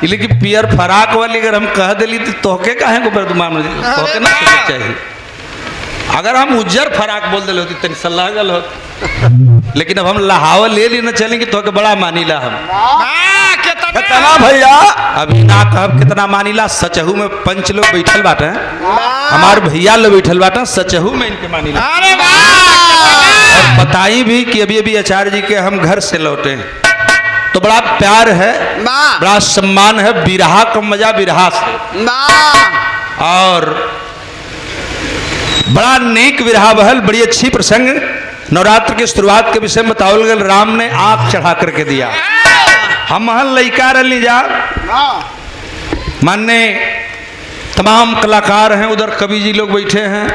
लेकिन पियर फराक वाली अगर हम कह दिली तो तोहके काहे को बदमान तोहके ना सोचे चाहिए। अगर हम उज्जर फराक बोल दिले होती तनी सलाह गल हो, लेकिन अब हम लहावा ले ली ना चलेंगे तो बड़ा मानीला हम कितना भैया अभी ना कहब कितना मानीला। सचहू में पंच लोग बैठल बाटे, हमारे भैया लोग बैठल बाटे, सचहू में इनके मानीला। और बताई भी कि अभी अभी आचार्य जी के हम घर से लौटे तो बड़ा प्यार है, बड़ा सम्मान है। बिरहा का मजा बिरहा से, और बड़ा नेक विरहा बहल, बड़ी अच्छी प्रसंग। नवरात्र की शुरुआत के विषय में बतावल गल, राम ने आंख चढ़ा करके दिया। हम महल लइका रही जा, मानने तमाम कलाकार हैं, उधर कवि जी लोग बैठे हैं।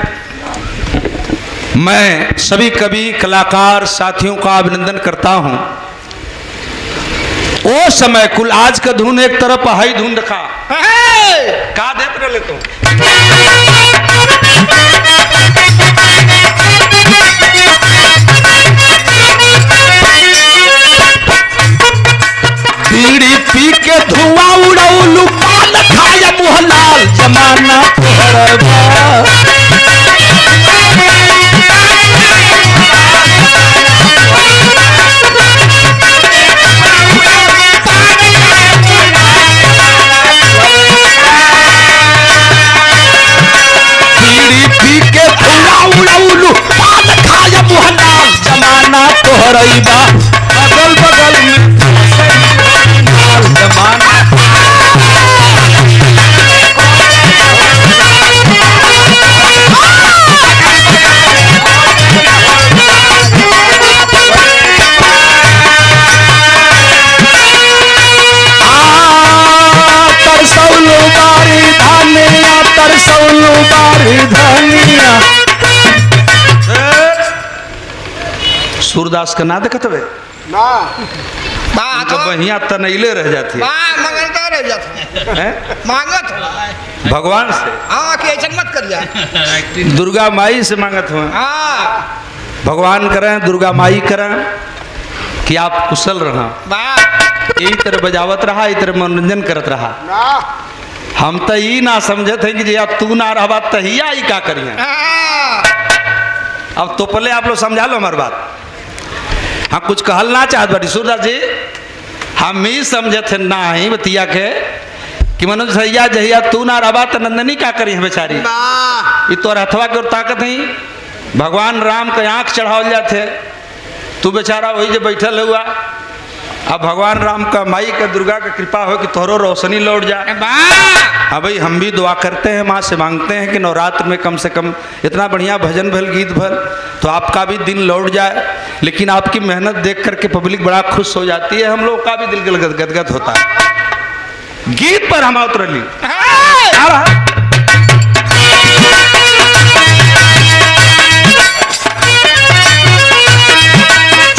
मैं सभी कवि कलाकार साथियों का अभिनंदन करता हूं। वो समय कुल आज का धुन एक तरफ हाई धुन रखा का देख रहे तो बीड़ी पी के धुआं उड़ौलू पान खाया मुहलाल जमाना बीड़ी पी के धुआं उड़ौलू पान खाया मुहलाल जमाना तोहरैबा बगल बगल में जमाना तरसौलू बारी धनिया, तरसौलू बारी धनिया। सूरदास का ना देखत हवे बढ़िया तनैले रह जाती है मांगत भगवान से। हाँ कि ऐसा मत करिए, दुर्गा माई से मांगत हुआ। भगवान करें, दुर्गा माई करें कि आप कुशल रहा, यही तरह बजावत रहा, यही तरह मनोरंजन करत रहा। हम तो ये ना समझते हैं कि यार तू ना रहा तहिया ही का करिए। अब तो पहले आप लोग समझा लो हमारी बात। हाँ कुछ कहल ना चाहत बाटी सूरदास जी, हम ही समझे थे ना ही बतिया के कि मनोज भैया जहिया तू ना रहा तो नंदनी का करी है बेचारी। ये तो रथवा के और ताकत ही भगवान राम के आंख चढ़ावल जाते, तू बेचारा वही जो बैठल हुआ। अब भगवान राम का माई का दुर्गा का कृपा हो कि तोहरो रोशनी लौट जाए। हाँ भाई हम भी दुआ करते हैं, माँ से मांगते हैं कि नवरात्र में कम से कम इतना बढ़िया भजन भल गीत भल तो आपका भी दिन लौट जाए। लेकिन आपकी मेहनत देख करके पब्लिक बड़ा खुश हो जाती है, हम लोग का भी दिल गदगद होता है। गीत पर हम उतरली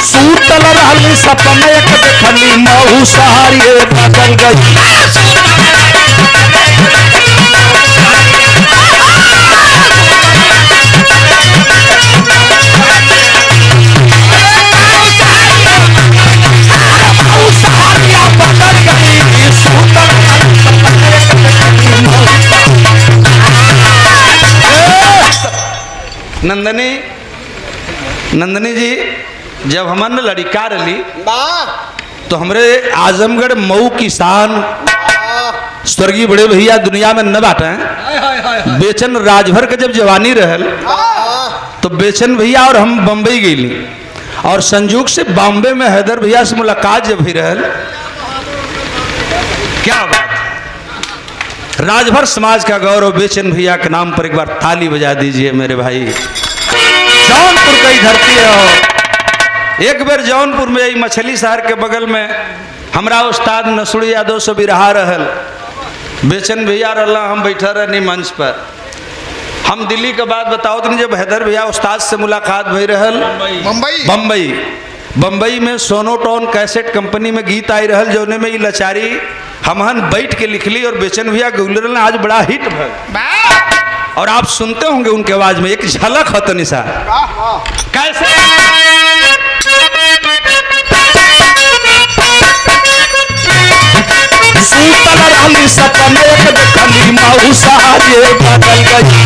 सूतल रहली सपने एक देखली महू सहारी बदल गई। नंदनी नंदनी जी जब हमन लड़का रही तो हमरे आजमगढ़ मऊ किसान स्वर्गीय बड़े भैया दुनिया में न बाटे बेचन राजभर के जब जवानी रहल तो बेचन भैया और हम बम्बई गईली और संयोग से बॉम्बे में हैदर भैया से मुलाकात जब भी रहल। क्या बात, राजभर समाज का गौरव बेचन भैया के नाम पर एक बार ताली बजा दीजिए मेरे भाई। जौनपुर की धरती है। एक बार जौनपुर में यही मछली शहर के बगल में हमरा उस्ताद नसुड़ी यादव से भी रहा रहल, बेचन भैया रहा, हम बैठा रहनी मंच पर। हम दिल्ली के बात बताओ तो जब हैदर भैया उस्ताद से मुलाकात भई रहल बम्बई में सोनोटोन कैसेट कंपनी में गीत आई रहल, जौने में ये लचारी हमहन बैठ के लिखली और बेचन भैया गुलरल आज बड़ा हिट भल। और आप सुनते होंगे उनके आवाज में एक झलक है तनी सा कैसे सूतल सूतल रहली सपने एक देखली मऊसा जे बदल गई।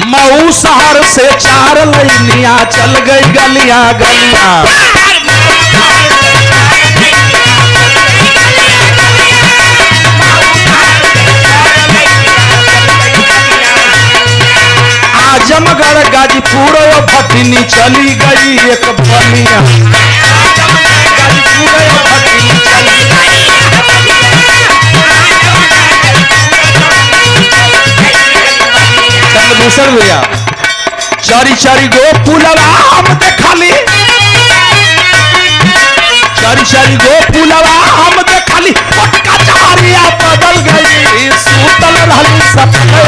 मऊ शहर से 4 लैनिया चल गई गलिया गलिया। आजमगढ़ गाजीपुर भटनी चली गई एक बलिया। गाजीपुर भटनी चली चंद्रभूषण भैया चारी चारी गो पुलवा हम देखली। चारी चारी गो पुलवा हम देखली पटका चारिया बदल गई। सूतल रहली सपने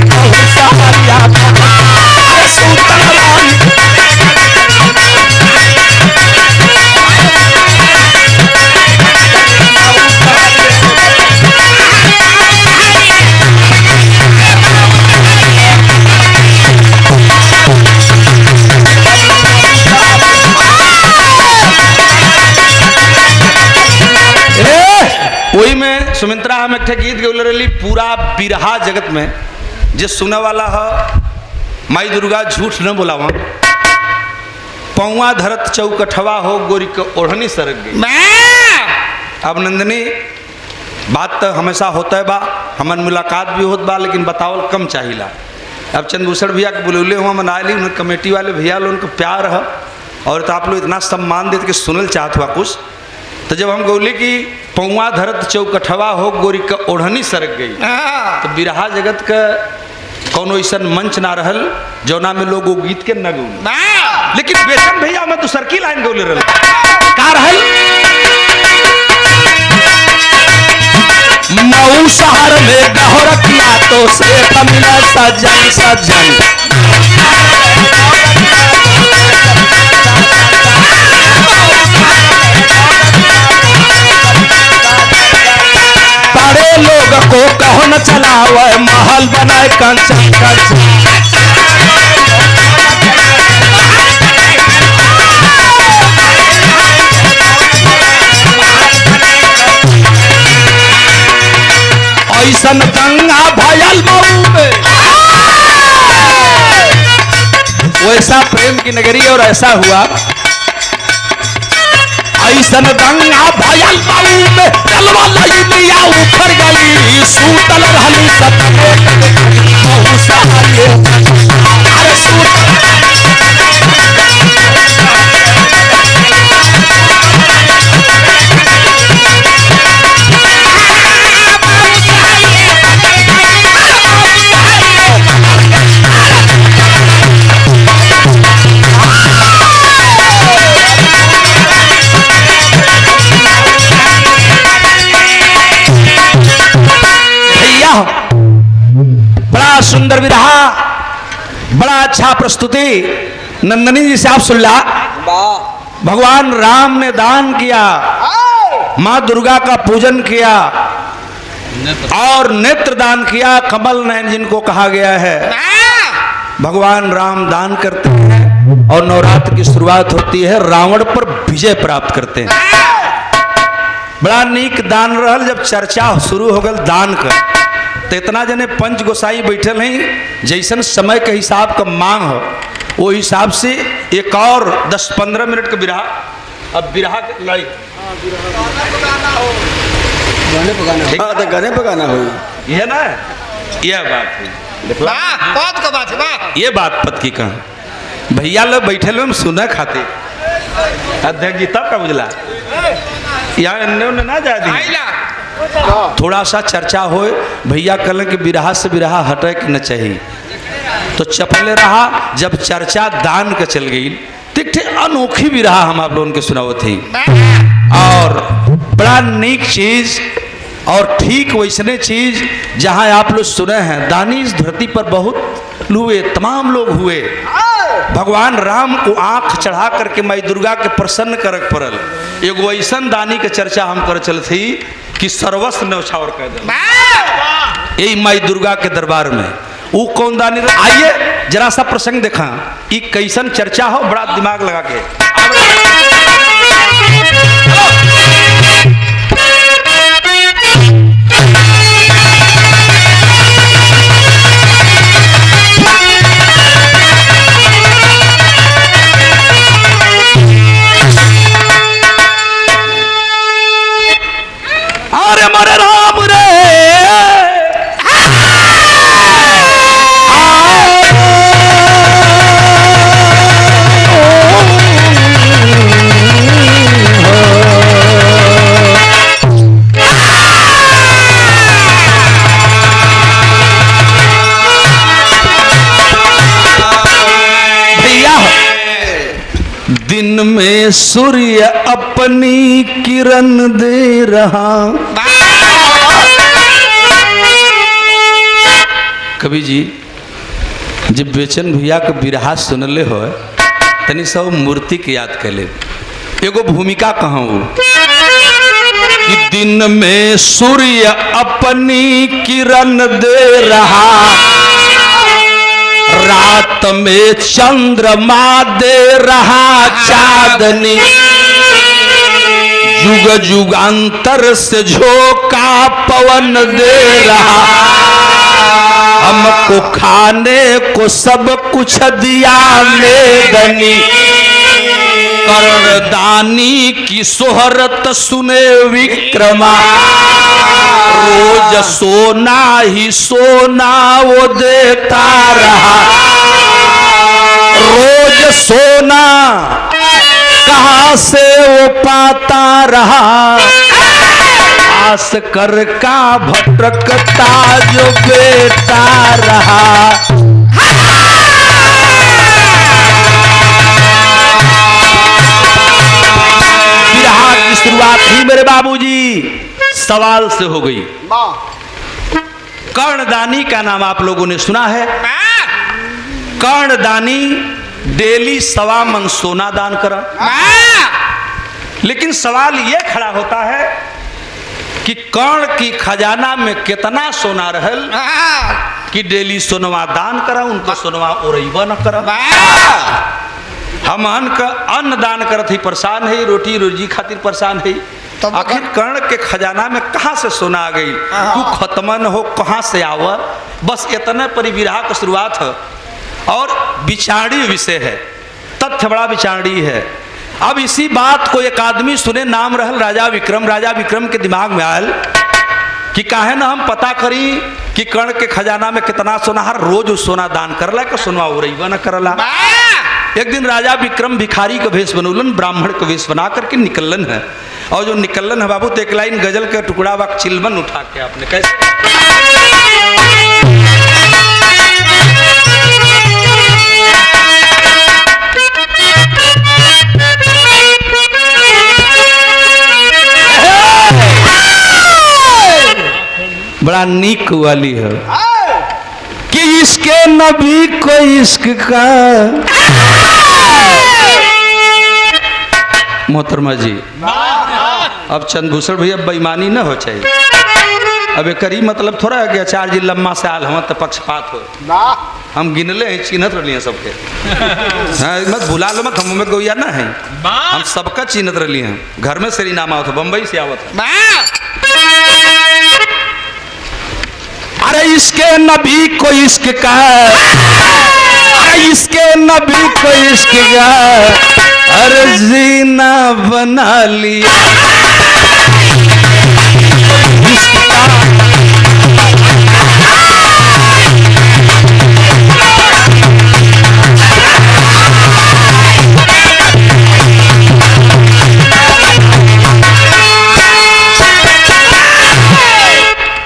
मऊसा हरिया अरे सूतल रहली। वही में सुमित्रा हम एक गीत गौले रही पूरा बिरहा जगत में जे सुने वाला है माई दुर्गा झूठ न बोलावा। पौवा धरत चौकठवा हो गोरी के ओढ़नी सरक गई। अब नंदनी बात तो हमेशा होता है बा, हमन मुलाकात भी होत बा, लेकिन बतावल कम चाहिला। अब चंद्रभूषण भैया के बुलौले हुआ मना ली, उन्हें कमेटी वाले भैया लोग उनको प्यार है और तो आप लोग इतना सम्मान देते कि सुनल चाहत हुआ कुछ। तो जब हम गौले कि पौवा धरत चौकठवा हो गोरी का ओढ़नी सरक गई, तो बिरहा जगत का कोनो ऐसा मंच ना रहल जौना में लोग वो गीत के न गौले। लेकिन बेचन भैया मैं दूसर की लाइन गौले रहल का रहल। मऊ शहर में गहरकिया तो से मिला सजन सजन। बड़े लोग को कहो न चलावे महल बनाए कंचन कंचन। ऐसन दंगा भयल मऊ में वैसा प्रेम की नगरी और ऐसा हुआ। ऐसन दंगा भयल मऊ में चलवा लइलिया उखड़ गई। सूतल रहली सपने मऊसा हरिया अरे सूतल। बड़ा सुंदर विरहा, बड़ा अच्छा प्रस्तुति नंदनी जी से आप सुन ला। भगवान राम ने दान किया, माँ दुर्गा का पूजन किया और नेत्र दान किया। कमल नयन जिनको कहा गया है, भगवान राम दान करते हैं और नवरात्र की शुरुआत होती है, रावण पर विजय प्राप्त करते हैं। बड़ा नीक दान रहल। जब चर्चा शुरू हो गल दान का, तो इतना जने पंच गोसाई बैठल हैं, जैसन समय के हिसाब का मांग हो वो हिसाब से एक और 10-15 मिनट का बिरहा। अब बिरहा के लाई गाने पकाना हो यह ना, यह बात है, ये बात पत की कहा भैया लोग बैठे लोग सुना खाते अध्यक्ष जी तब का बुझला यहाँ ना जा दी। थोड़ा सा चर्चा हो, भैया कल के बिरहा से बिरहा हटे कि न चाहिए, तो चपले रहा। जब चर्चा दान का चल गई, ठीक अनोखी बिरहा हम आप लोगों के सुनाओ थी और बड़ा नीक चीज और ठीक वैसने चीज जहां आप लोग सुने हैं, दानी इस धरती पर बहुत हुए, तमाम लोग हुए। भगवान राम को आंख चढ़ा करके माई दुर्गा के प्रसन्न करक पड़ल। एगो ऐसन दानी के चर्चा हम कर चल थी कि सर्वस्व न्यौछावर कर दे यही माई दुर्गा के दरबार में। वो कौन दानी रहे? आइए जरा सा प्रसंग देखा, ये कैसन चर्चा हो, बड़ा दिमाग लगा के। अरे मरे राम रे दिन में सूर्य अपनी किरण दे रहा। कवि जी जब बेचन भैया के बिरहा सुनले हो तनी सब मूर्ति के याद कर ले। एगो भूमिका कहूँ कि दिन में सूर्य अपनी किरण दे रहा, रात में चंद्रमा दे रहा चांदनी, युग युगांतर से झोंका पवन दे रहा, हमको खाने को सब कुछ दिया मेदनी, कर्णदानी की शोहरत सुने विक्रमा, रोज सोना ही सोना वो देता रहा, रोज सोना कहाँ से वो पाता रहा, आस कर का भटकता जो बेटा रहा। बिरहा की शुरुआत ही मेरे बाबूजी सवाल से हो गई। कर्णदानी का नाम आप लोगों ने सुना है। कर्णदानी डेली 1.25 मन सोना दान करा, लेकिन सवाल यह खड़ा होता है कि कर्ण की खजाना में कितना सोना रहल कि डेली सोनवा दान करा, उनको सोनवा ओरैबा न करा। हम अन्न दान करत ही परेशान है, रोटी रोजी खातिर परेशान है, आखिर कर्ण के खजाना में कहाँ से सोना आ गई? तू खत्मन हो कहाँ से आवा? बस इतने परिविरहा की शुरुआत है और विचारणीय विषय है, तथ्य बड़ा विचारणीय है। अब इसी बात को एक आदमी सुने, नाम रहल राजा विक्रम। राजा विक्रम के दिमाग में आयल कि काहे ना हम पता करी कि कर्ण के खजाना में कितना सोना, हर रोज उस सोना दान करला कि सोनवा उड़ैबा न करला। एक दिन राजा विक्रम भिखारी का भेष बनौलन, ब्राह्मण का वेश बना करके निकलन है, और जो निकलन है बाबू तो एक लाइन गजल का टुकड़ा वक्त चिलमन उठा के आपने कैसे बड़ा नीक वाली है कि इसके नबी को इश्क का। मोहतरमा जी अब चंद्रभूषण भैया बेईमानी न हो चाहिए। अब एक मतलब थोड़ा है कि आचार्य जी लम्मा से आल हम तो पक्षपात हो, हम गिनले हैं, चिन्हत रही हैं सबके। हाँ, मत भुला लो मत, हम में गौया ना है, हम सबका चिन्हत रही हैं। घर में से नाम आवत, बम्बई से आवत। अरे इसके नबी को इश्क का, अरे इसके नबी को इश्क का अरे जीना बना लिया।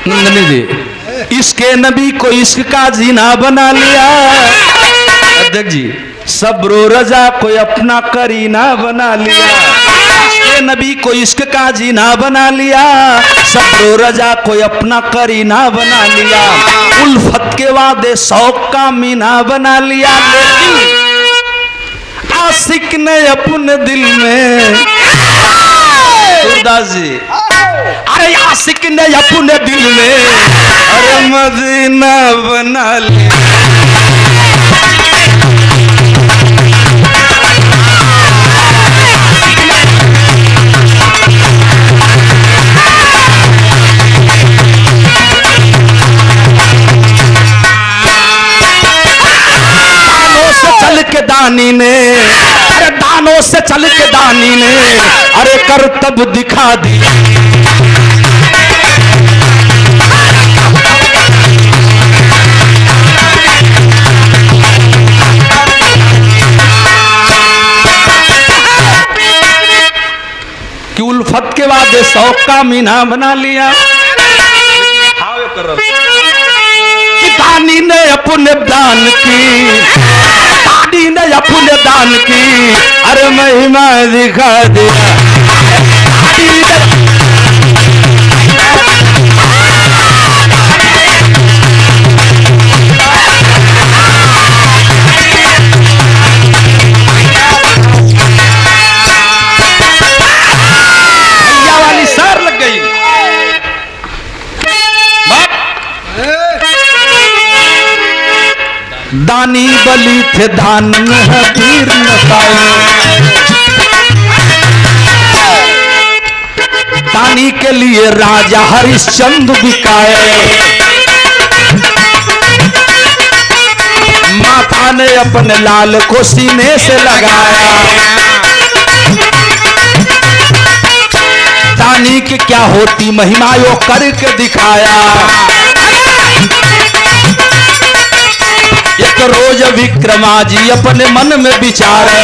नंदनी जी इसके नबी को इश्क का जीना बना लिया। अध्यक्ष जी सब रो रजा कोई अपना करीना बना लिया। प्यारे नबी को इश्क का जीना बना लिया, सब्र रजा को अपना करीना बना लिया, उल्फत के वादे शौक का मीना बना लिया। लेकिन आशिक ने अपने दिल में, सूरदास जी, अरे आशिक ने अपने दिल में अरे मदीना बना लिया। चल के दानी ने, अरे दानों से चल के दानी ने अरे करतब दिखा दिया। कि उल्फत के बाद शौक का मीना बना लिया। कि दानी ने अपने दान की, दानी ने अपने दान की अरे महिमा दिखा दिया। भैया वाली सर लग गई। दानी बली थे धान में है पीर नसाई, दानी के लिए राजा हरिश्चंद्र बिकाए। माता ने अपने लाल को सीने से लगाया। दानी की क्या होती महिमा यो करके दिखाया। एक रोज विक्रमा जी अपने मन में विचारे,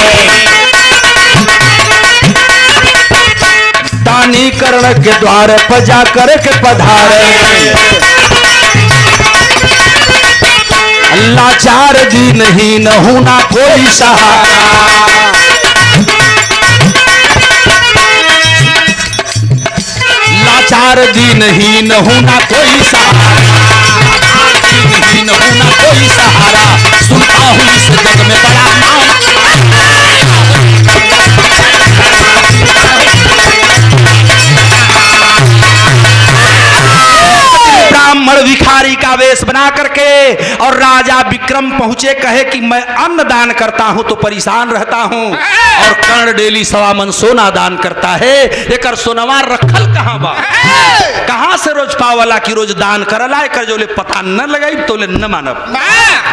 दानी करण के द्वार पर जा कर के पधारे। लाचार दीनहीन हूं ना कोई सहारा, लाचार दीनहीन हूं ना कोई सहारा, दीनहीन हूं ना कोई सहारा, सुनता हूं इस जग में बड़ा नाम। ब्राह्मण भिखारी का वेश बना करके और राजा विक्रम पहुंचे, कहे कि मैं अन्न दान करता हूं तो परेशान रहता हूं, और कर्ण डेली 1.25 मन सोना दान करता है। एकर सोनवा रखल कहां बा, कहां से रोज पावला की रोज दान करला, एकर जो ले पता न लगाई तो ले न मानब।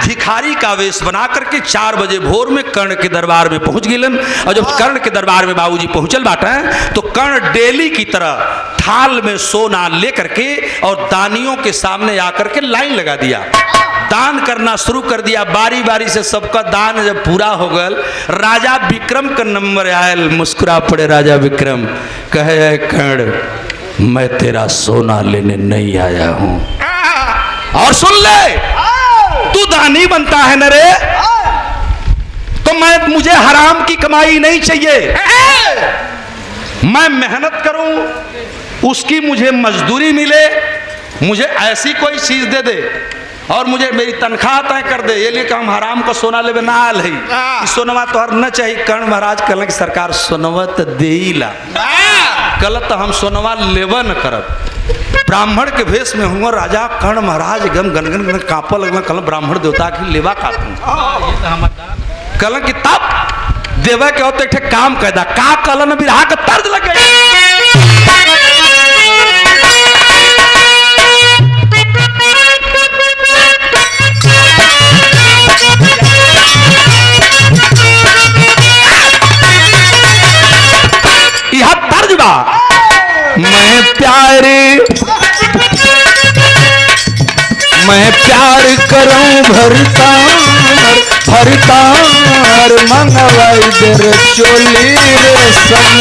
भिखारी का वेश बना करके 4 बजे भोर में कर्ण के दरबार में पहुंच गिलन। और जब कर्ण के दरबार में बाबूजी पहुंचल बाटा तो कर्ण डेली की तरह थाल में सोना लेकर के और दानियों के सामने आकर के लाइन लगा दिया, दान करना शुरू कर दिया। बारी बारी से सबका दान जब पूरा हो गल, राजा विक्रम का नंबर आयल। मुस्कुरा पड़े राजा विक्रम, कहे कर्ण मैं तेरा सोना लेने नहीं आया हूं। और सुन ले, तू दानी बनता है न रे, तो मुझे हराम की कमाई नहीं चाहिए। मैं मेहनत करूं, उसकी मुझे मजदूरी मिले, मुझे ऐसी कोई चीज दे दे और मुझे मेरी तनख्वाह तय कर दे। ये लिए कि हम हराम का सोना लेवे ना आल है, सोनवा तोहर न चाहिए। कर्ण महाराज कहल कि सरकार सोनवा तो देला, कल तो हम सोनवा लेवा न करब। ब्राह्मण के भेष में हुआ राजा कर्ण महाराज एकदम गनगन गन कांपा लगना। कल ब्राह्मण देवता की लेवा काटू, कल कि तब देवा के होते ठे काम कैदा का कलन बिरहा का तर्ज लग गई। यह तर्ज बा, मैं प्यार करूं भरतार मंगवाई दर चोली रेशम।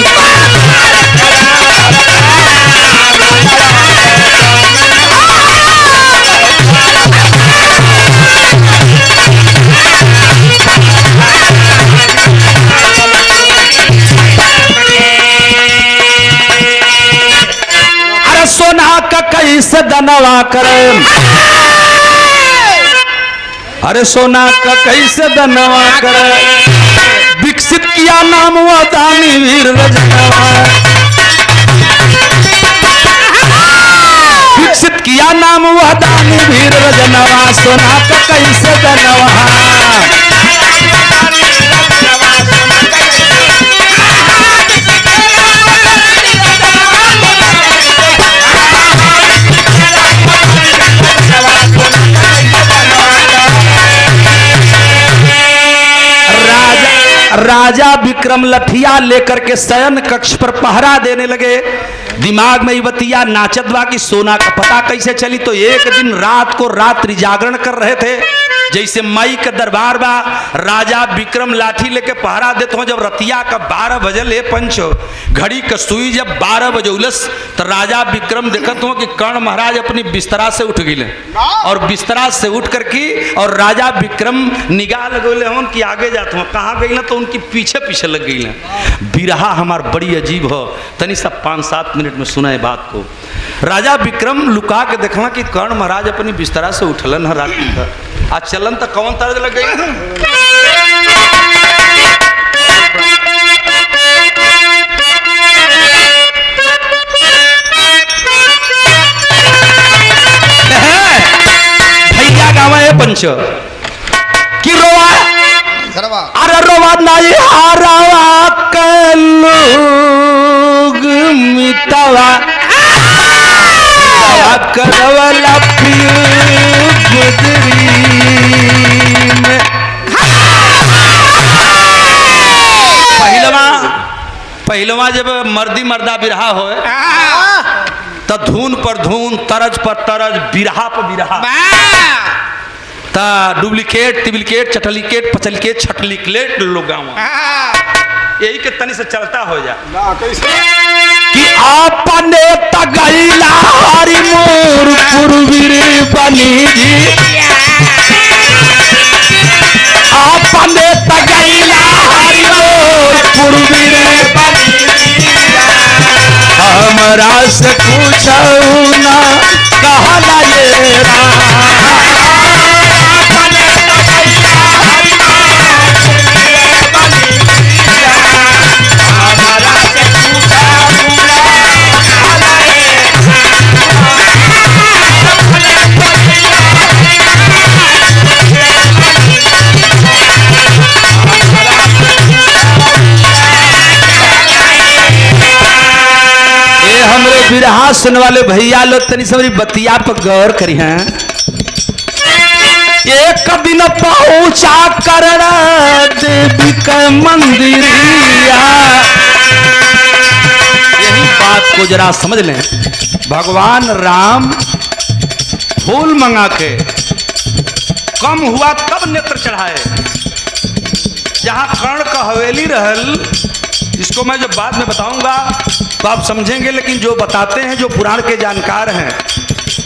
कैसे दनवा करे, अरे सोना का कैसे दनवा करे, विकसित किया नाम हुआ दानी वीर रजनवा, विकसित किया नाम हुआ दानी वीर रजनवा, सोना का कैसे दनवा। राजा विक्रम लठिया लेकर के शयन कक्ष पर पहरा देने लगे। दिमाग में युवतिया नाचत बा कि सोना का पता कैसे चली। तो एक दिन रात को रात्रि जागरण कर रहे थे, जैसे मई का दरबार बा, राजा विक्रम लाठी लेके पहरा देते हो। जब रतिया का 12 बजल ए पंचो, घड़ी का सुई जब 12 बजे उलस, तो राजा विक्रम देखत हो कि कर्ण महाराज अपनी बिस्तरा से उठ गए, और बिस्तरा से उठ करके और राजा विक्रम निगाह लगोले हो कि आगे जाते हो, कहाँ गई तो उनकी पीछे पीछे लग गई। बिरहा हमार बड़ी अजीब हो, तनी सब 5-7 मिनट में सुना है बात को। राजा विक्रम लुका के देखला कि कर्ण महाराज अपनी बिस्तरा से उठलन है रात का, आज चलन तो कौन तरज लग गई। भैया गावा है पंच कि रोवा, अरे रोवा नहीं हारावा लोग मिटावा करवला पहलवा जब मर्दी मर्दा बिरहा हो तो धून पर धून, तरज पर तरज, बिरहा पर बिरहा, ता डुप्लीकेट टिप्लीकेट चटलीकेट पचलीकेट छटलीकेट लोग यही के तनी से चलता हो जा कि आपने तगैला हरि मोर पुरवीर बनी जी, आपने तगैला हरि मोर पुरवीर बनी जी, हमरा से पूछऊ ना कहला ये बिरहा सुनने वाले भैया लोग तनी सबरी बतिया पर गौर करी हैं। एक दिन पहुंचा करण देवी का मंदिरिया, यही बात को जरा समझ लें। भगवान राम फूल मंगा के कम हुआ तब नेत्र चढ़ाए। जहां कर्ण का हवेली रहल, इसको मैं जब बाद में बताऊंगा तो आप समझेंगे, लेकिन जो बताते हैं जो पुराण के जानकार हैं,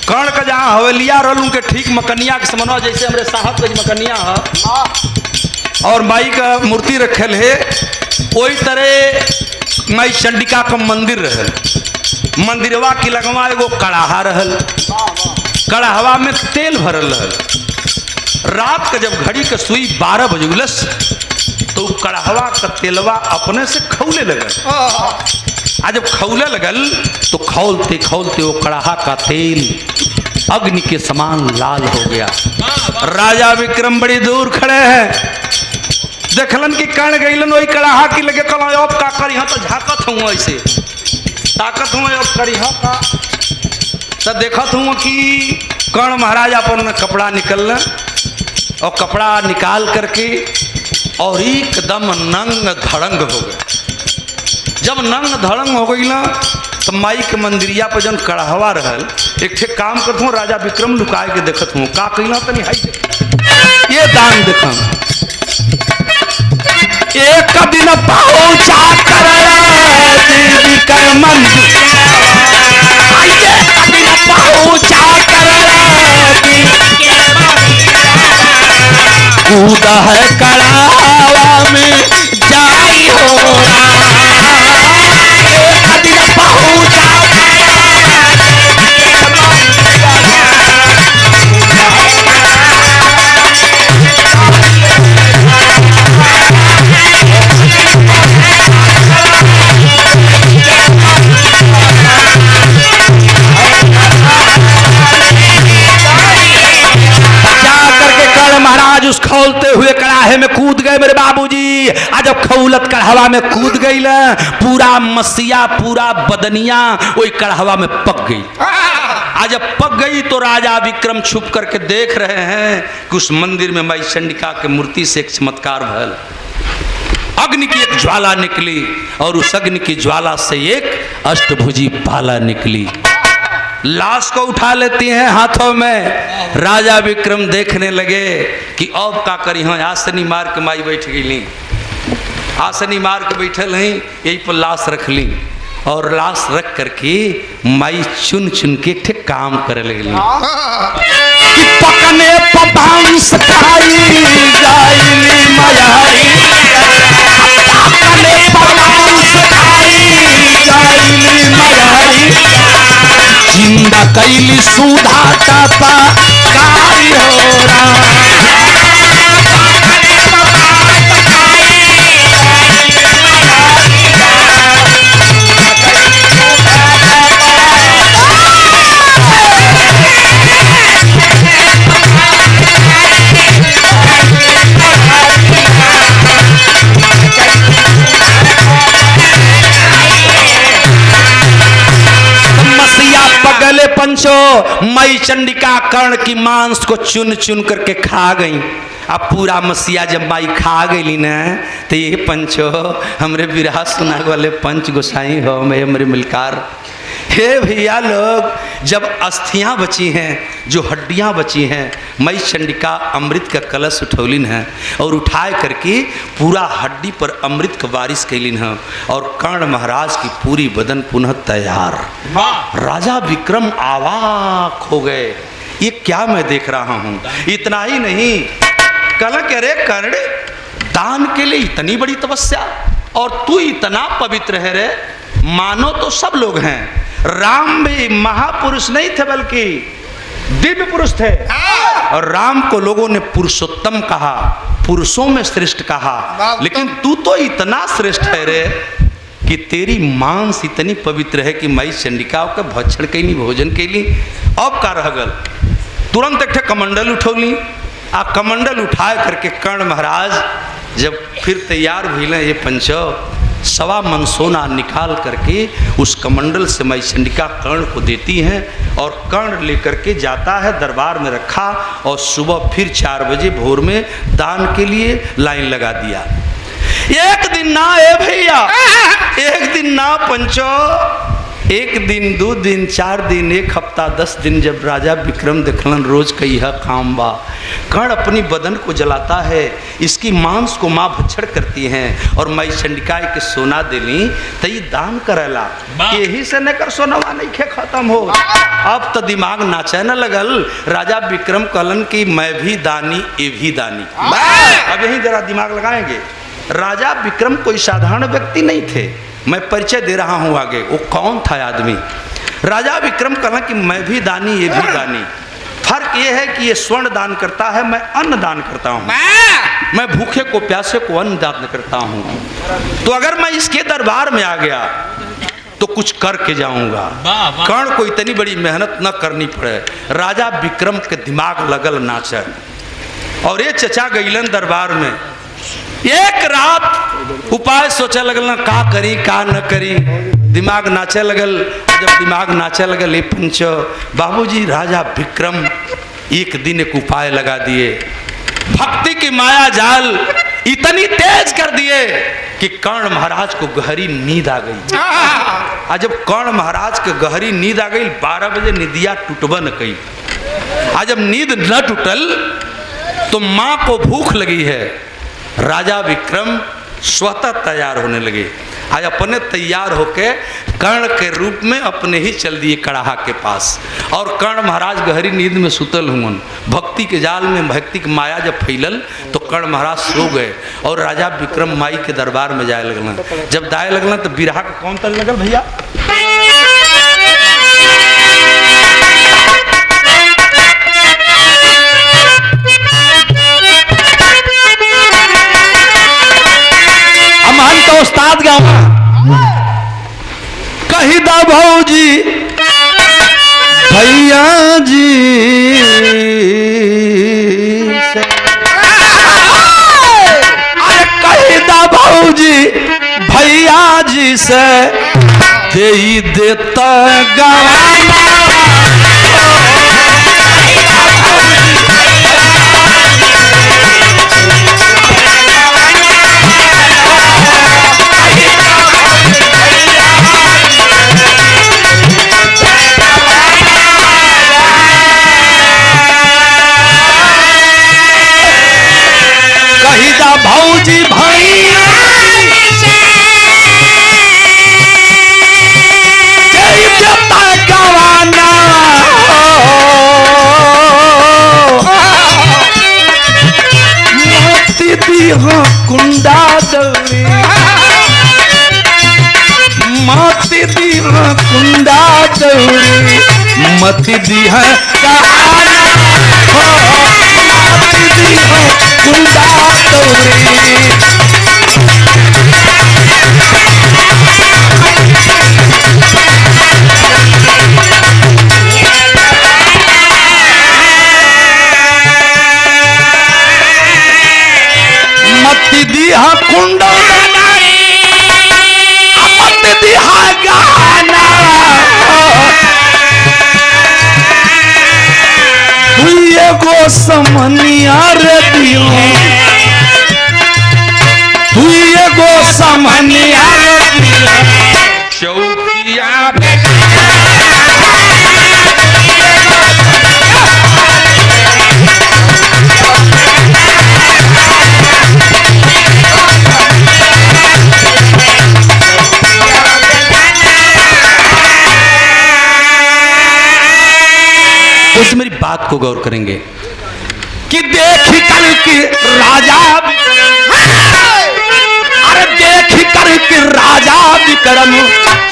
कर्ण का जहाँ हवेलिया रहल उनके ठीक मकनिया के समन्वय, जैसे हमारे साहबगंज मकनिया है और माई का मूर्ति रखल है, वही तरह माई चंडिका का मंदिर रहल। मंदिरवा की लगवा एगो कड़ाहा रहल, कड़ाहवा में तेल भरल रहल। रात का जब घड़ी का सुई 12 बजे उलस, तो कड़ाहवा का तेलवा अपने से खौले लगल। आज जब खौले लगल तो खौलते खौलते वो कड़ाहा का तेल अग्नि के समान लाल हो गया। राजा विक्रम बड़ी दूर खड़े हैं, देखलन कि कर्ण गईलन वही कड़ाहा की लगे, कल अब का करी तो झाकत हूँ, ऐसे ताकत हूँ अब करी का, तब देखत हूँ कि कर्ण महाराज अपन कपड़ा निकलना और कपड़ा निकाल करके और एकदम नंग धड़ंग हो गए। जब नंग धड़ंग हो गई ना, तो माई के मंदिरिया पर जन कड़ाहवा रहल, एक ठे काम करत हूँ, राजा विक्रम लुकाए के देखत हूँ का कहना तनी हाई ये दान देखा। एक दिन पहुंचा कर देवी का मंदिर, एक दिन पहुंचा कर कूदा है कड़ावा में जाई हो रहा, एक दिन पहुंचा उस खौलते हुए कड़ाहे में कूद गए मेरे बाबूजी। आज जब खौलत कढ़ावा में कूद गई ना, पूरा मसिया पूरा बदनिया वही कढ़ावा में पक गई। आज जब पक गई तो राजा विक्रम छुप करके देख रहे हैं कि उस मंदिर में माई चंडिका के मूर्ति से एक चमत्कार भल। अग्नि की एक ज्वाला निकली और उस अग्नि की ज्वाला से एक अष्टभुजी भाला निकली। लाश को उठा लेती हैं हाथों में। राजा विक्रम देखने लगे कि अब का करी। हाँ, आसनी मार के माई बैठ गई, आसनी मार के बैठल हैं, यही पर लाश रख ली और लाश रख करके माई चुन चुन के एक काम करे लगली कि पकने पपांस खाई जाइली मयारी, पकने पपांस खाई जाइली मयारी, जिंदा कैली सुधा टपा कारी हो रहा। पगले पंचो मई चंडिका कर्ण की मांस को चुन चुन करके खा गई। अब पूरा मसीहा जब माई खा गई ना तो ये पंचो हमरे विराह सुना वाले पंच गोसाई हो मैं हमरे मिलकार। हे भैया लोग, जब अस्थियां बची हैं, जो हड्डियां बची हैं, मई चंडिका अमृत का कलश उठौलिन है और उठाए करके पूरा हड्डी पर अमृत का बारिश कैलिन है और कर्ण महाराज की पूरी बदन पुनः तैयार। राजा विक्रम अवाक हो गए, ये क्या मैं देख रहा हूँ। इतना ही नहीं, कल कह रहे कर्ण दान के लिए इतनी बड़ी तपस्या और तू इतना पवित्र है रे। मानो तो सब लोग हैं, राम भी महापुरुष नहीं थे बल्कि दिव्य पुरुष थे और राम को लोगों ने पुरुषोत्तम कहा, पुरुषों में श्रेष्ठ कहा, लेकिन तू तो इतना श्रेष्ठ है रे कि तेरी मांस इतनी पवित्र है कि माई चंडिका का भक्षण कैली, भोजन कैली। अब का रह गल, तुरंत एक कमंडल उठौली। आ कमंडल उठाए करके कर्ण महाराज जब फिर तैयार भइल, ये पंचो सवा मन सोना निकाल करके उस कमंडल से माई चंडिका कर्ण को देती हैं और कर्ण लेकर के जाता है, दरबार में रखा और सुबह फिर 4 बजे भोर में दान के लिए लाइन लगा दिया। एक दिन ना ए भैया, एक दिन ना पंचो, 1 दिन 2 दिन 4 दिन 1 हफ्ता 10 दिन जब राजा विक्रम देखलन रोज का यह काम बा। कर्ण अपनी बदन को जलाता है, इसकी मांस को माँ भक्षण करती हैं और माई चंडिका के सोना देली तो ये दान करेला। यही से न कर सोनवा नहीं खे खत्म हो। अब तो दिमाग नाचे न लगल। राजा विक्रम कहलन कि मैं भी दानी ये भी दानी। अब यही जरा दिमाग लगाएंगे। राजा विक्रम कोई साधारण व्यक्ति नहीं थे, मैं परिचय दे रहा हूं आगे। वो कौन था आदमी? राजा विक्रम कहना कि मैं भी दानी ये भी दानी। फर्क ये है कि ये स्वर्ण दान करता है, मैं अन्न दान करता हूँ। मैं भूखे को प्यासे को अन्न दान करता हूँ। तो अगर मैं इसके दरबार में आ गया तो कुछ करके जाऊंगा। कर्ण को इतनी बड़ी मेहनत न करनी पड़े। राजा विक्रम के दिमाग लगल नाचे और ये चचा गईलन दरबार में। एक रात उपाय सोचे लगल ना, का करी का न करी, दिमाग नाचे लगल। जब दिमाग नाचे लगल, ये पंचो बाबूजी राजा विक्रम एक दिन एक उपाय लगा दिए। भक्ति की माया जाल इतनी तेज कर दिए कि कर्ण महाराज को गहरी नींद आ गई। आज जब कर्ण महाराज के गहरी नींद आ गई, 12 बजे निदिया टूटब न कई। आज जब नींद न टूटल तो माँ को भूख लगी है। राजा विक्रम स्वतः तैयार होने लगे। आज अपने तैयार होके कर्ण के रूप में अपने ही चल दिए कड़ाहा के पास और कर्ण महाराज गहरी नींद में सुतल हुन। भक्ति के जाल में भक्ति की माया जब फैलल तो कर्ण महाराज सो गए और राजा विक्रम माई के दरबार में जाए लगलन। जब जाए लगलन तो बिरहा का कौन तर लगल भैया? उस्ताद गाँव कही दा भौजी भैया जी से से दे ही देता गवाना। कहिदा भौजी भाई गवाना मोती दिहा कुंडा दौरी मोती दिहा कुंडा दौरी मती दिहा गवाना मोती दिहा कुंडा दौरी। मती दिहा कुंडा मती दिहा गाना हुए गो समनिया रे दियो हुए गो समनिया रे दियो चौकिया उस मेरी बात को गौर करेंगे कि देख कर के राजा अरे देख कर के राजा विक्रम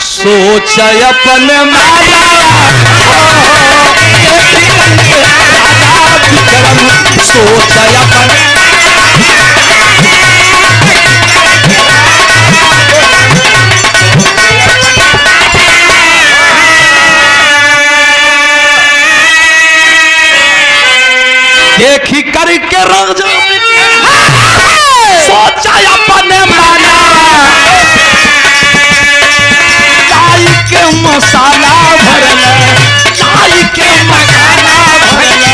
सोच अपन माया देख कर के राजा विक्रम सोच अपन देखी करके राजा सोचा अपने माना चाय के मसाला भरल चाय के मसाला भरल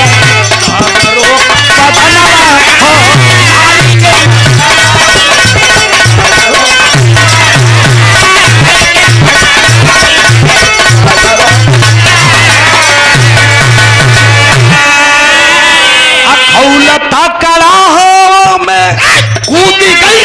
कड़ाहो में कूद गई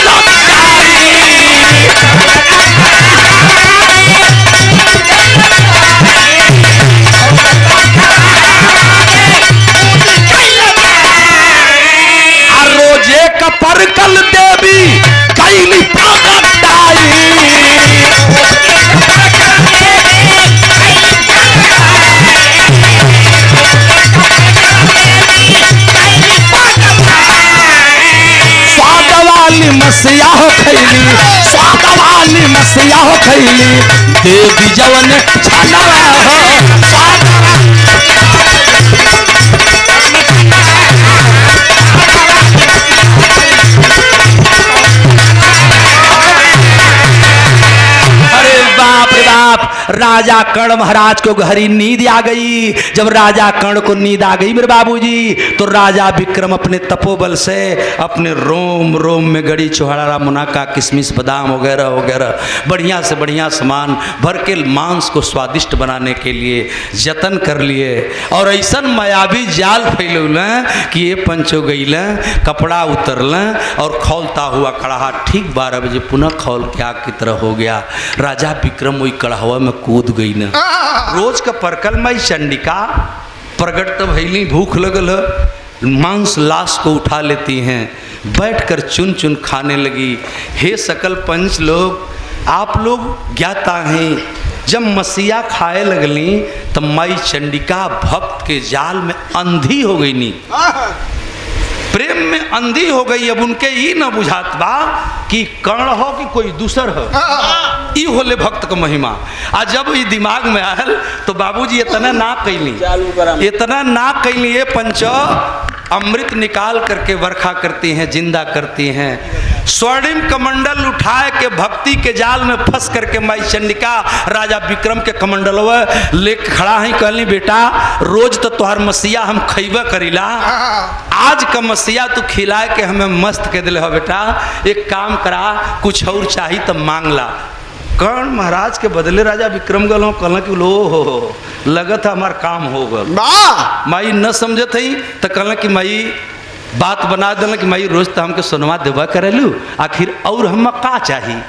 रोजे का परकल देवी कैली प्रगटाई मसिया हो खैली स्वाद वाली मसिया हो खैली देवी जवन छाना हो स्वाद राजा कर्ण महाराज को गहरी नींद आ गई। जब राजा कर्ण को नींद आ गई मेरे बाबूजी, तो राजा विक्रम अपने तपोबल से अपने रोम रोम में गड़ी चुहाड़ा मुनाका किशमिश बादाम वगैरह वगैरह बढ़िया से बढ़िया सामान भर के मांस को स्वादिष्ट बनाने के लिए जतन कर लिए। और ऐसा मायावी जाल फैलौल कि ये पंचो गईल कपड़ा उतरल और खौलता हुआ कड़ाहा ठीक 12 बजे पुनः खौल के आग की तरह हो गया। राजा विक्रम वही कड़ावा में कूद गई न। रोज का परकल मई चंडिका प्रगट तो भैली, भूख लगल मांस लाश को उठा लेती हैं, बैठकर चुन चुन खाने लगी। हे सकल पंच लोग, आप लोग ज्ञाता हैं, जब मसीहा खाए लगली तब माई चंडिका भक्त के जाल में अंधी हो गई नी, प्रेम में अंधी हो गई। अब उनके ही न बुझात बा कि कर्ण हो कि कोई दूसर हो, ई होले भक्त का महिमा। आ जब ये दिमाग में आयल तो बाबूजी इतना ना कैली, इतना ना कैली ये पंचो अमृत निकाल करके वर्षा करती हैं, जिंदा करती हैं। स्वर्णिम कमंडल उठाए के भक्ति के जाल में फंस करके माई चंडिका राजा विक्रम के कमंडलवा लेके खड़ा है। कहली बेटा रोज तो तुहार मसीहा हम खैबा करीला, आज का मसीहा तू खिला के हमें मस्त के दिले हो बेटा। एक काम करा, कुछ और चाहिए तो मांग ला। कर्ण महाराज के बदले राजा विक्रम गलो कहला कि लो हो लगत हमार काम हो गल। माई न समझत ही तो कहला कि माई बात बना देना कि माई रोज तो हमके सोनवा देवा करेलू, आखिर और हम का चाहिए,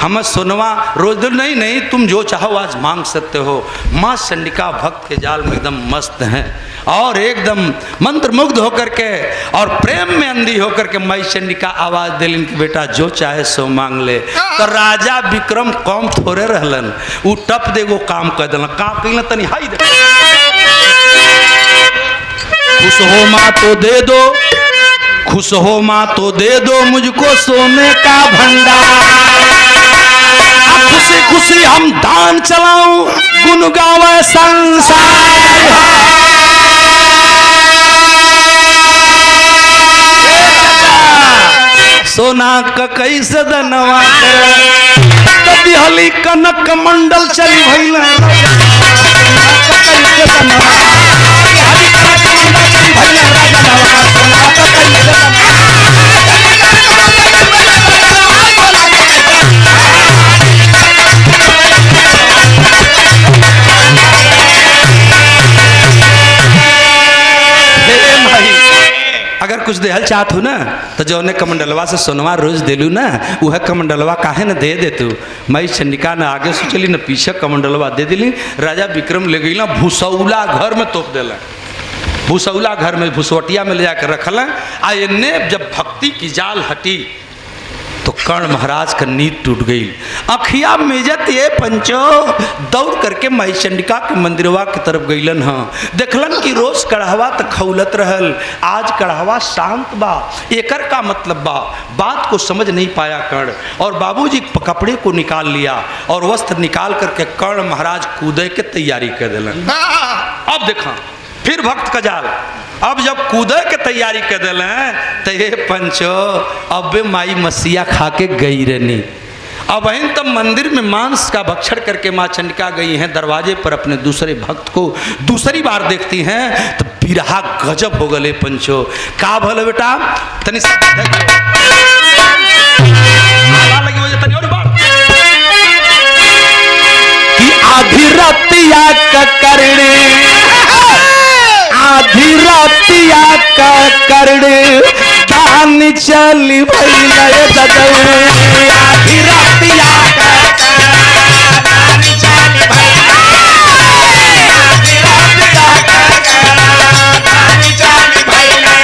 हमें सोनवा रोज दिल नहीं नहीं तुम जो चाहो आज मांग सकते हो। माँ चंडिका भक्त के जाल में एकदम मस्त हैं और एकदम मंत्र मुग्ध होकर के और प्रेम में अंधी होकर के माई चंडिका आवाज दिलिन कि बेटा जो चाहे सो मांग ले। तो राजा विक्रम कम थोड़े रहलन, उ टप दे वो काम कर दिलन। काम कहीं तनी हाई दे, खुश हो माँ तो दे दो, खुश हो माँ तो दे दो मुझको सोने का भंडार। खुशी खुशी हम दान चलाऊं, गुन गावे संसार। सोना का कैसे दनवा कभी हली कनक मंडल चली भइला। अगर कुछ देहल चाहत हो ना तो जौने कमंडलवा से सोनवा रोज देलू ना वह कमंडलवा काहे न दे दे तू। मई चंडिका न आगे सोचली न पीछे कमंडलवा दे दिली। राजा विक्रम ले गई ना भूसौला घर में तोप दिला, भूसौला घर में भूसवटिया में ले जाकर रखल। आ इन्ने जब भक्ति की जाल हटी तो कर्ण महाराज का नींद टूट गई। अखिया मेजत ये पंचो दौड़ करके माई चंडिका के मंदिरवा की तरफ गईलन। हाँ देखलन कि रोज कढ़ावा तो खौलत रहल, आज कढ़ावा शांत बा। एकर का मतलब बा, बात को समझ नहीं पाया कर्ण और बाबूजी कपड़े को निकाल लिया और वस्त्र निकाल करके कर्ण महाराज कूदे के तैयारी कर दिलन। अब देखा फिर भक्त का जाल, अब जब कूदे के तैयारी कर दिल तो ये पंचो अब माई मसीहा खा के गई रहनी। अब इन तब मंदिर में मांस का भक्षण करके माँ चंडिका गई हैं। दरवाजे पर अपने दूसरे भक्त को दूसरी बार देखती हैं तो बिरहा गजब हो गए पंचो। का भले बेटा तनी कि आधी रतिया का करने, आधी रातिया का करने दान चली भैया आधी रातिया का दान चली भैया, आधी रातिया का दान चली भैया।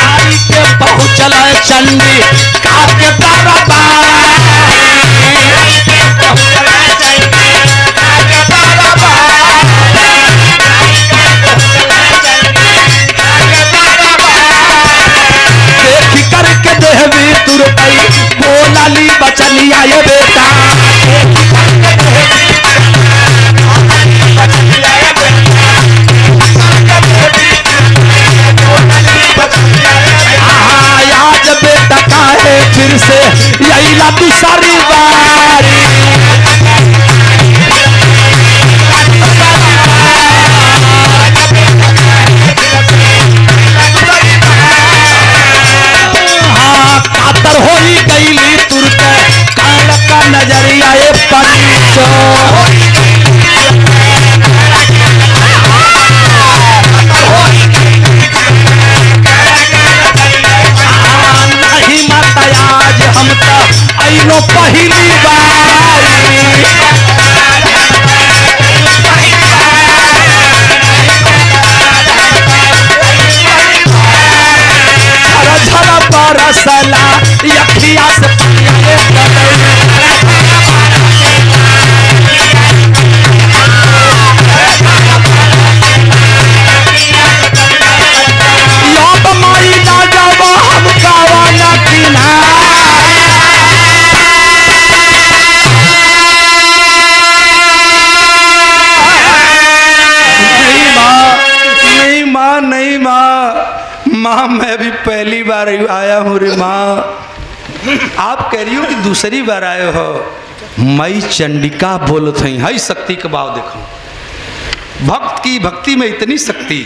आई के पहुँचल चंडी का के दरबार, आई के पहुँचल चंडी का के दरबार। करके देवी तुरई बोलाली बचनिया ये बेटा, आज बेटा काहे फिर से यही ला तू सारी बारी। होई गईली तुरते कान का नजरिया ये पंचो, नहीं माता आज हम तो आइनो पहली बारी। झरा बरसला यखिया से माई ना जावा हम कावा ना किना। नहीं माँ नहीं माँ, आया हूँ रे माँ। आप कह रही हो कि दूसरी बार आए हो। मई चंडिका बोलत हई, हई शक्ति के भाव देखो। भक्त की भक्ति में इतनी शक्ति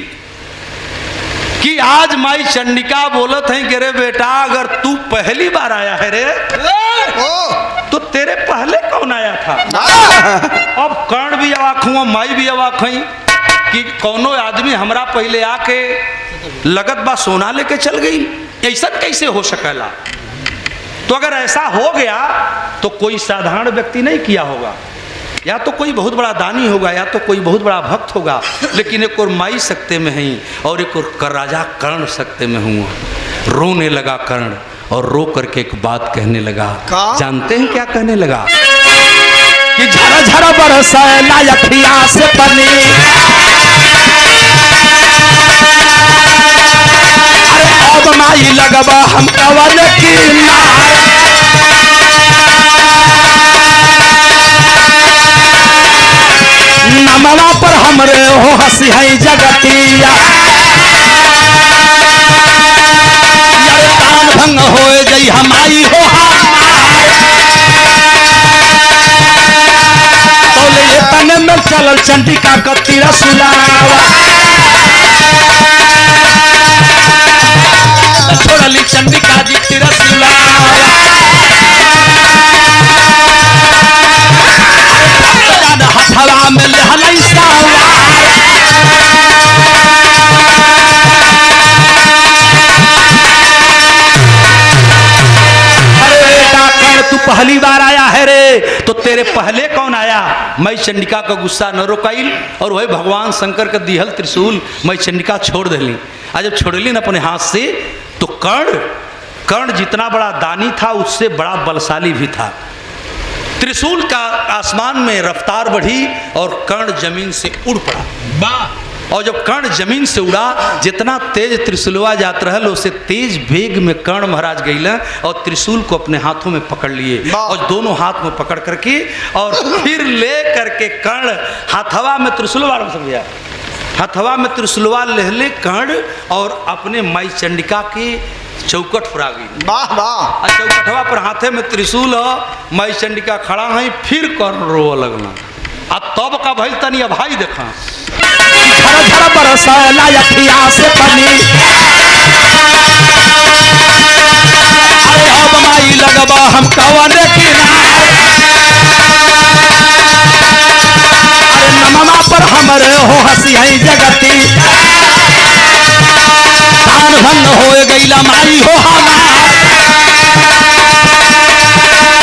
कि आज माई चंडिका बोलत है कि रे बेटा अगर तू पहली बार आया है रे तो तेरे पहले कौन आया था। अब कर्ण भी अवाक हुआ, माई भी अवाक हुई कि कौनो आदमी हमरा पहले आके लगत बा सोना लेके चल गई, ऐसा कैसे हो सकेला। तो अगर ऐसा हो गया तो कोई साधारण व्यक्ति नहीं किया होगा, या तो कोई बहुत बड़ा दानी होगा, या तो कोई बहुत बड़ा भक्त होगा। लेकिन एक और माई सकते में है और एक और राजा कर्ण सकते में हुआ। रोने लगा कर्ण और रो करके एक बात कहने लगा। जानते हैं क्या कहने लगा? कि झरा झरा बरसैला अखिया से पानी, अरे अब माई लगबा हम कवन किनारे, नमवा पर हमरे हो हंसी है जगतिया, यार तान भंग हो गई हमारी हो तो ले तने में चलल चंडिका का तीरा सुलावा, छोड़ली चंडिका जी तीरा सुलावा, हवा में लहलाई सावा, अरे बेटा कर्ण तू पहली बार आया है रे तो तेरे पहले कौन आया। मैं चंडिका का गुस्सा न रोकाइल और वही भगवान शंकर का दिहल त्रिशूल मैं चंडिका छोड़ दिली। आज जब छोड़ली न अपने हाथ से तो कर्ण जितना बड़ा दानी था उससे बड़ा बलशाली भी था। त्रिशूल का आसमान में रफ्तार बढ़ी और कर्ण जमीन से उड़ पड़ा। और जब कर्ण जमीन से उड़ा, जितना तेज त्रिशूलवा जात रहल उससे तेज वेग में कर्ण महाराज गइल और त्रिशूल को अपने हाथों में पकड़ लिए और दोनों हाथ में पकड़ करके और फिर ले करके कर्ण हाथवा में त्रिशूलवा समझा, हथवा में त्रिशूलवा ले कर्ण और अपने माई चंडिका के चौकट पर आ गई। वाह वाह। चौकटवा पर हाथे में त्रिशूल माई चंडिका खड़ा है, फिर कर्ण रोवे लगना। आ तब का भइल तनी अब भाई देखा झरा झरा बरसैला अखिया से पानी, अरे अब माई लगबा हम कवन किनारे, अरे नमवा पर हमरे हो हंसी है जगती, तान भंग हो गईला माई हो हमार।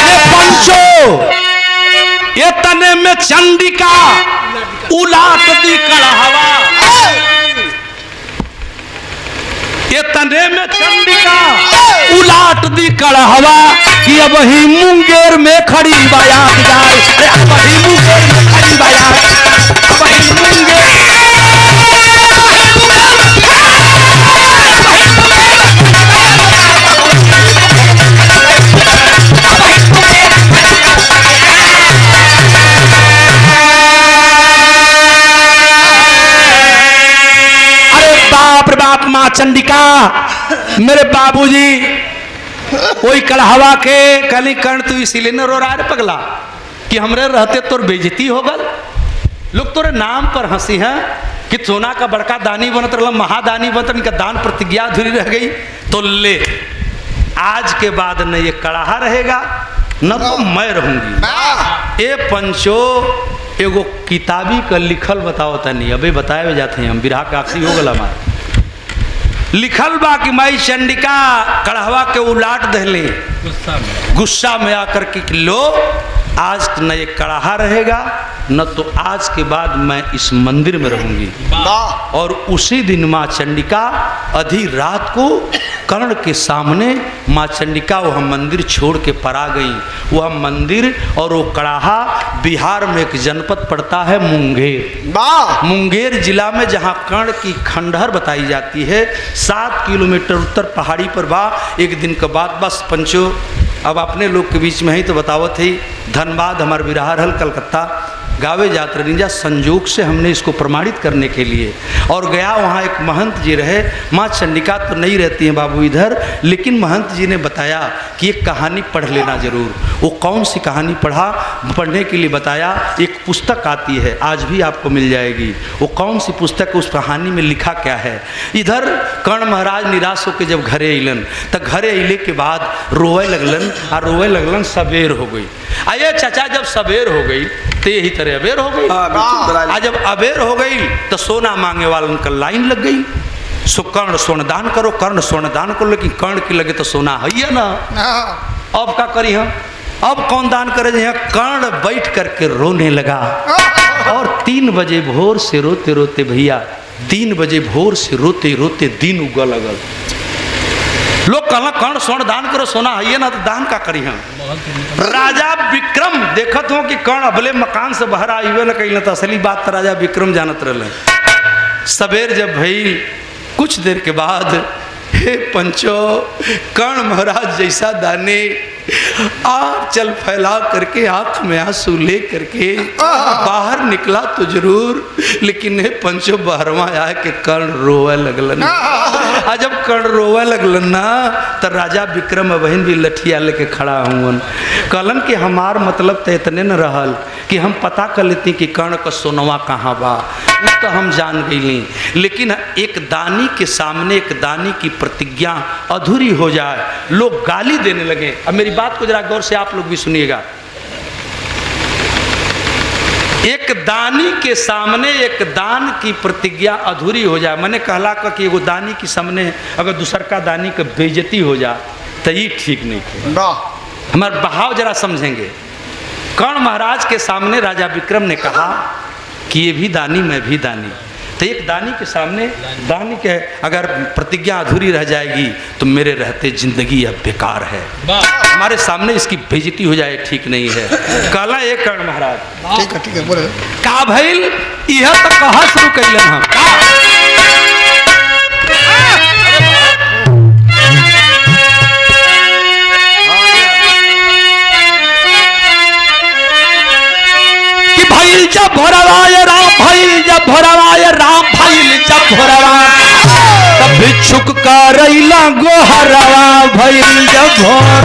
ये पंचो ये तने में चंडिका उलाट दी कड़हवा, ये तने में चंडिका उलाट दी कड़हवा कि अब ही मुंगेर में खड़ी बायात गाय, अब ही मुंगेर में खड़ी बायात, अब ही मुंगेर माँ चंडिका मेरे बाबूजी वही कड़हवा के कली कर्ण तू इसीलिए न रो रहा है पगला कि हमरे रहते तोर बेइज्जती हो गल। लोग तोरे नाम पर हंसी हैं कि सोना का बड़का दानी बनत रहा, महादानी बनत रहा, इनका दान प्रतिज्ञा अधूरी रह गई। तो ले आज के बाद न ये कड़ाहा रहेगा न तो मैं रहूंगी। ए पंचो एगो किताबी का लिखल बताओ तनी, अबे बताए जाते हैं हम बिरहा का आखिरी हो गल हमारे लिखल बा कि माई चंडिका कड़हवा के उलाट दहले गुस्सा में आकर के लो आज न ये कड़ाहा रहेगा न तो आज के बाद मैं इस मंदिर में रहूंगी। और उसी दिन माँ चंडिका आधी रात को कर्ण के सामने माँ चंडिका वह मंदिर छोड़ के परा गई। वह मंदिर और वो कड़ाहा बिहार में एक जनपद पड़ता है मुंगेर। मुंगेर जिला में जहाँ कर्ण की खंडहर बताई जाती है 7 किलोमीटर उत्तर पहाड़ी पर बा। एक दिन के बाद बस पंचो अब अपने लोग के बीच में ही तो बतावत ही। धनबाद हमार बिराहर हल कलकत्ता गावे जात रही जा संजोग से हमने इसको प्रमाणित करने के लिए। और गया वहाँ एक महंत जी रहे, माँ चंडिका तो नहीं रहती हैं बाबू इधर, लेकिन महंत जी ने बताया कि एक कहानी पढ़ लेना जरूर। वो कौन सी कहानी पढ़ने के लिए बताया, एक पुस्तक आती है आज भी आपको मिल जाएगी। वो कौन सी पुस्तक, उस कहानी में लिखा क्या है। इधर कर्ण महाराज निराश होकर जब घरे अलन तो घरे अले के बाद रोए लगलन, और रोए लगलन सबेर हो गई। अये चाचा जब सबेर हो गई तो यही तरह अबेर हो गई। आज जब अबेर हो गई तो सोना मांगे वालन का लाइन लग गई। सो कर्ण स्वर्ण दान करो, कर्ण स्वर्ण दान करो, लेकिन कर्ण की लगे तो सोना है ना। अब क्या करी हम, अब कौन दान करे। कर्ण बैठ करके रोने लगा। और 3 बजे भोर से रोते रोते भैया 3 बजे भोर से रोते रोते दिन उगल लगल। लोग कहला कर्ण स्वर्ण दान करो, सोना है ना, तो दान का करी हम। राजा विक्रम देखत हो कि कर्ण अबले मकान से बाहर आइबे न कहीं, तो असली बात तो राजा विक्रम जानत रहे। सबेर जब भई कुछ देर के बाद, हे पंचो, कर्ण महाराज जैसा दाने आप चल फैला करके आंख में आंसू ले करके बाहर निकला तो जरूर, लेकिन हे पंचो बाहरवा आए के कर्ण रोवे लगलन। आ जब कर्ण रोवे लगलन ना तो राजा विक्रम बहन भी लठिया लेके खड़ा हुआ। कहलन कि हमार मतलब तो इतने न रहल कि हम पता कर लेती कि कर्ण का सोनवा कहाँ बा, तो हम जान गई। लेकिन एक दानी के सामने एक दानी की प्रतिज्ञा अधूरी हो जाए, लोग गाली देने लगे। अब मेरी बात को जरा गौर से आप लोग भी सुनिएगा। एक दानी के सामने एक दान की प्रतिज्ञा अधूरी हो जाए, मैंने कहला कि एगो दानी के सामने अगर दूसर का दानी का बेइज्जती हो जाए तो ये ठीक नहीं है। हमारे बहाव जरा समझेंगे। कर्ण महाराज के सामने राजा विक्रम ने कहा कि ये भी दानी मैं भी दानी, तो एक दानी के सामने दानी के अगर प्रतिज्ञा अधूरी रह जाएगी तो मेरे रहते जिंदगी अब बेकार है, हमारे सामने इसकी बेइज्जती हो जाए ठीक नहीं है। कहला एक कर्ण महाराज ठीक है बोले का भइल यह तो कहा शुरू कैलन हम जब भोरवाय राम भइल, जब भोरवाय राम भइल, जब भोरवा तब भिक्षुक करैला गोहरवा भइल। जब भोरा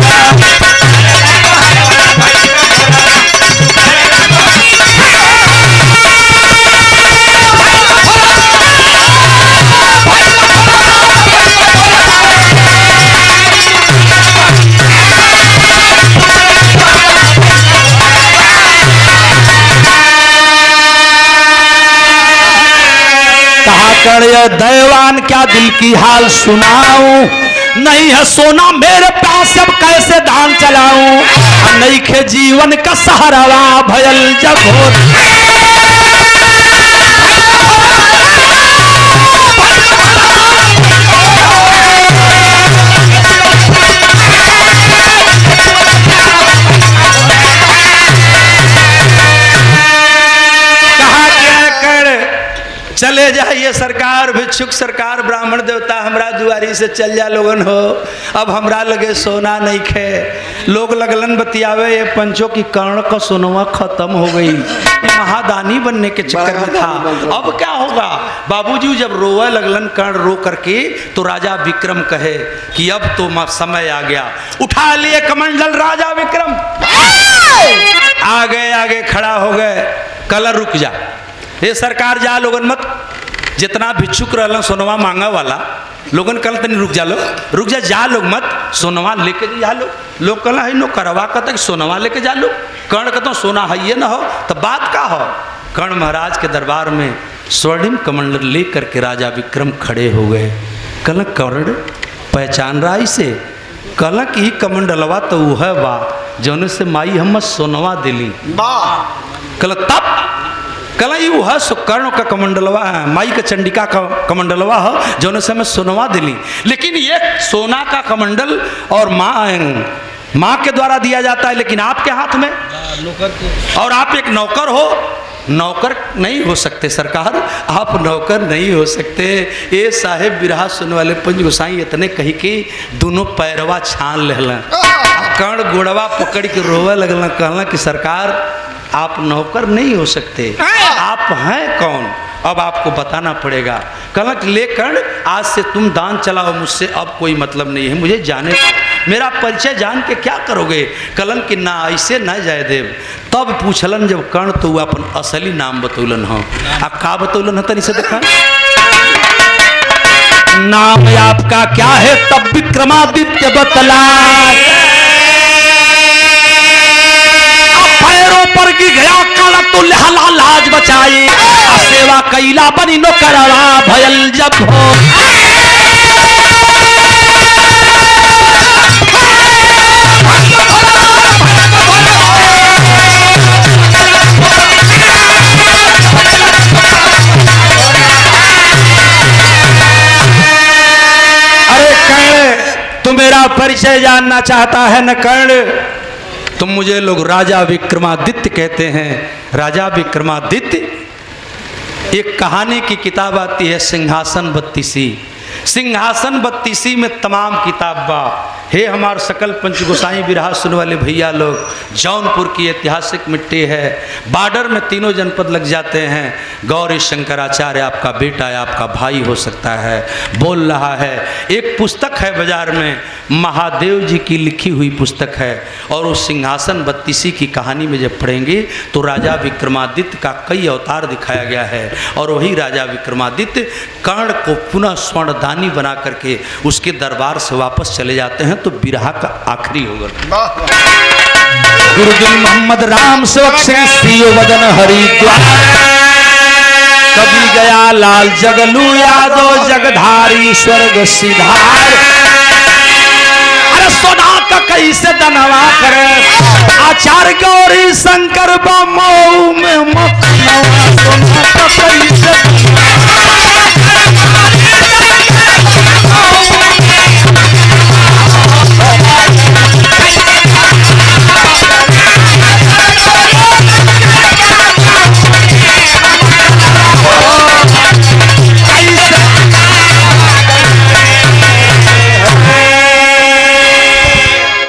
दैवान क्या दिल की हाल सुनाऊं, नहीं है सोना मेरे पास अब कैसे दान चलाऊं। नहीं खे जीवन का सहारा भयल जब चले जाइए सरकार, भिक्षुक सरकार, ब्राह्मण देवता हमरा दुआरी से चल जा लोगन हो, अब हमरा लगे सोना नहीं खे। लोग लगलन बतियावे ये पंचों की कर्ण का सोनवा खत्म हो गई, महादानी बनने के चक्कर में था। अब क्या होगा। बाबूजी जब रोवे लगलन कर्ण रो करके तो राजा विक्रम कहे कि अब तो समय आ गया। उठा लिए कमंडल राजा विक्रम, आगे खड़ा हो गए। कलर रुक जा, ये सरकार जा लोगन मत, जितना भिक्षुक रहलन सोनवा मांगा वाला लोगन कल तनी रुक जा लोग मत, सोनवा लेके जा लो। लोग कहला है नो करवा कहता कि सोनवा लेके जा लो। कर्ण कहता सोना है ये ना हो तो बात का हो। कर्ण महाराज के दरबार में स्वर्णिम कमंडल लेकर के राजा विक्रम खड़े हो गए। कहला कर्ण पहचान रहा इसे? कहला कि ही कमंडलवा तो वह बा जौन से माई हम सोनवा दिली। कहला तब कला यू है कर्ण का कमंडलवा है, माई का चंडिका का कमंडलवा है जौन से मैं सोनवा दिली। लेकिन ये सोना का कमंडल और माँ के द्वारा दिया जाता है, लेकिन आपके हाथ में और आप एक नौकर हो, नौकर नहीं हो सकते सरकार, आप नौकर नहीं हो सकते। ये साहेब बिरहा सुन वाले पंच गोसाई इतने कही कि दोनों पैरवा छान लेला। कर्ण गोड़वा पकड़ के रोवे लगल, कहला कि सरकार आप नौकर नहीं हो सकते। आप हैं कौन? अब आपको बताना पड़ेगा। कलंक लेकर आज से तुम दान चलाओ, मुझसे अब कोई मतलब नहीं है, मुझे जाने दो। मेरा परिचय जान के क्या करोगे? कलंक की ना ऐसे ना जाए देव। तब पूछलन जब कर्ण तो वो अपन असली नाम बतौलन हो। अब का बतौलन है तनी से देखा। नाम आपका क्या है? तब विक्रमादित्य बतला। पैरों पर गिर गया काला तो लहला लाज बचाई। सेवा कैला बनी नौकरवा भयल जब हो। अरे कर्ण, तू मेरा परिचय जानना चाहता है न कर्ण? तुम मुझे लोग राजा विक्रमादित्य कहते हैं। राजा विक्रमादित्य, एक कहानी की किताब आती है सिंहासन बत्तीसी। सिंहासन बत्तीसी में तमाम किताब बा। हे हमार सकल पंच गोसाई बिरहा सुन वाले भैया लोग, जौनपुर की ऐतिहासिक मिट्टी है। बॉर्डर में तीनों जनपद लग जाते हैं। गौरी शंकराचार्य आपका बेटा है, आपका भाई हो सकता है, बोल रहा है। एक पुस्तक है बाजार में, महादेव जी की लिखी हुई पुस्तक है। और उस सिंहासन बत्तीसी की कहानी में जब पढ़ेंगे तो राजा विक्रमादित्य का कई अवतार दिखाया गया है। और वही राजा विक्रमादित्य कर्ण को पुनः स्वर्णदानी बना करके उसके दरबार से वापस चले जाते हैं। तो बिरहा का आखिरी होगा। गुरुदिन मोहम्मद राम सेवक सिंह सियो वदन हरिद्वार। कभी गया लाल जगलू यादव जगधारी स्वर्ग सिधार। अरे सोना का कैसे दनवा करे आचार्य गौरी शंकर बमऊ में